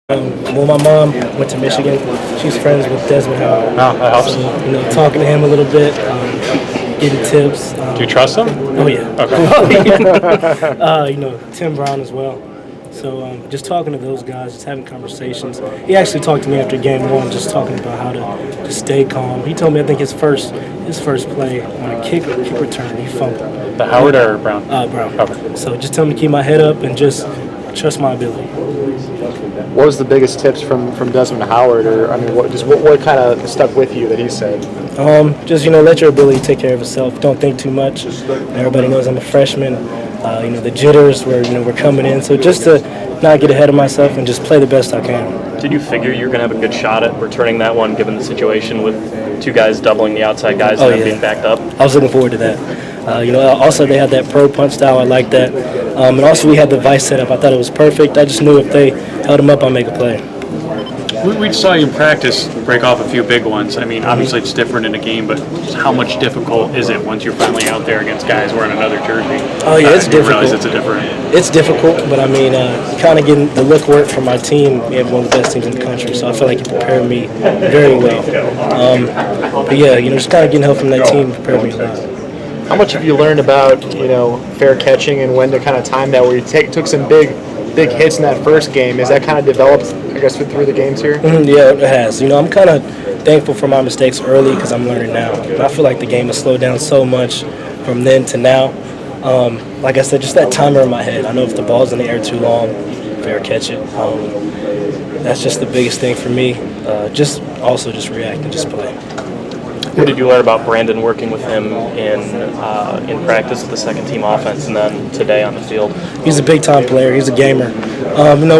Well, my mom went to Michigan. She's friends with Desmond Howard. Oh, that helps. So, talking to him a little bit, getting tips. Do you trust him? Oh, yeah. Okay. Tim Brown as well. So just talking to those guys, just having conversations. He actually talked to me after game one, just talking about how to stay calm. He told me, I think his first play on a kick return, he fumbled. The Howard or Brown? Brown. Okay. So just tell him to keep my head up and just trust my ability. What was the biggest tips from Desmond Howard, or what kind of stuck with you that he said? Just let your ability take care of itself. Don't think too much. Everybody knows I'm a freshman. The jitters we're coming in, so just to not get ahead of myself and just play the best I can. Did you figure you were going to have a good shot at returning that one, given the situation with two guys doubling the outside guys and being backed up? I was looking forward to that. Also they had that pro punch style. I like that. And also we had the vice set up. I thought it was perfect. I just knew if they held him up, I'd make a play. We saw you in practice break off a few big ones. I mean, obviously it's different in a game, but how much difficult is it once you're finally out there against guys wearing another jersey? Oh, yeah, it's difficult. Realize it's a different. It's difficult, but I mean, kind of getting the look work from my team. We have one of the best teams in the country, so I feel like it prepared me very well. But yeah, just kind of getting help from that team prepared me a lot. How much have you learned about fair catching and when to kind of time that? Where you took some big hits in that first game. Is that kind of developed, I guess, through the games here? Yeah, it has. I'm kind of thankful for my mistakes early because I'm learning now. I feel like the game has slowed down so much from then to now. Like I said, just that timer in my head. I know if the ball's in the air too long, fair catch it. That's just the biggest thing for me. Just react and just play. What did you learn about Brandon working with him in practice with the second team offense and then today on the field? He's a big time player. He's a gamer.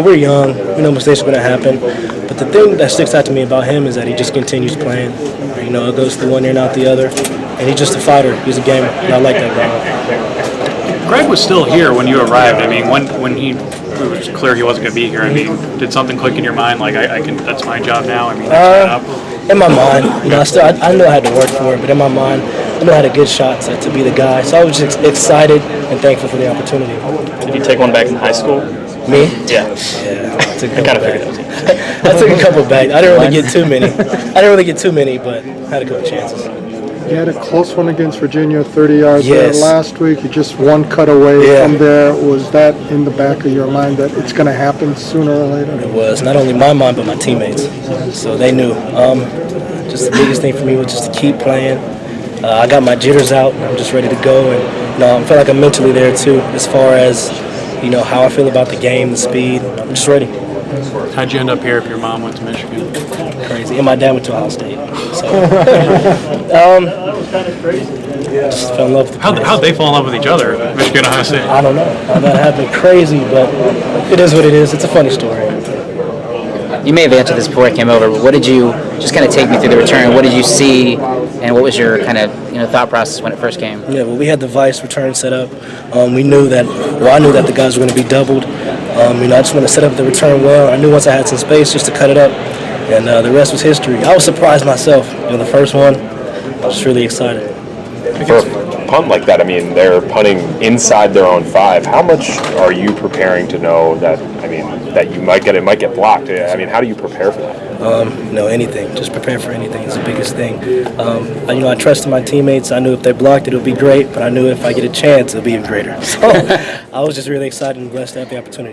We're young. We know mistakes are going to happen. But the thing that sticks out to me about him is that he just continues playing. It goes through one ear and out the other. And he's just a fighter. He's a gamer. And I like that guy. Greg was still here when you arrived. I mean, when it was clear he wasn't going to be here. I mean, did something click in your mind? Like, that's my job now? I mean, in my mind, I know I had to work for it, but in my mind, I know I had a good shot to be the guy. So I was just excited and thankful for the opportunity. Did you take one back in high school? Me? Yeah. I took I kind of figured that was you. I took a couple back. I didn't really get too many, but had a couple chances. You had a close one against Virginia, 30 yards there last week. You just one cut away from there. Was that in the back of your mind that it's going to happen sooner or later? It was. Not only my mind, but my teammates. So they knew. Just the biggest thing for me was just to keep playing. I got my jitters out. I'm just ready to go. And I feel like I'm mentally there, too, as far as, how I feel about the game, the speed. I'm just ready. How'd you end up here if your mom went to Michigan? Crazy. And my dad went to Ohio State. So, just fell in love with the place. How'd they fall in love with each other, Michigan, Ohio State? I don't know. That happened crazy, but it is what it is. It's a funny story. You may have answered this before I came over, but what did you just kind of take me through the return? What did you see, and what was your kind of thought process when it first came? Yeah, well, we had the vice return set up. I knew that the guys were going to be doubled. I just want to set up the return well. I knew once I had some space just to cut it up, and the rest was history. I was surprised myself. The first one, I was just really excited. For a punt like that, I mean, they're punting inside their own 5. How much are you preparing to know that, that it might get blocked? I mean, how do you prepare for that? Anything. Just prepare for anything is the biggest thing. I trusted my teammates. I knew if they blocked it would be great, but I knew if I get a chance, it'll be even greater. So I was just really excited and blessed to have the opportunity.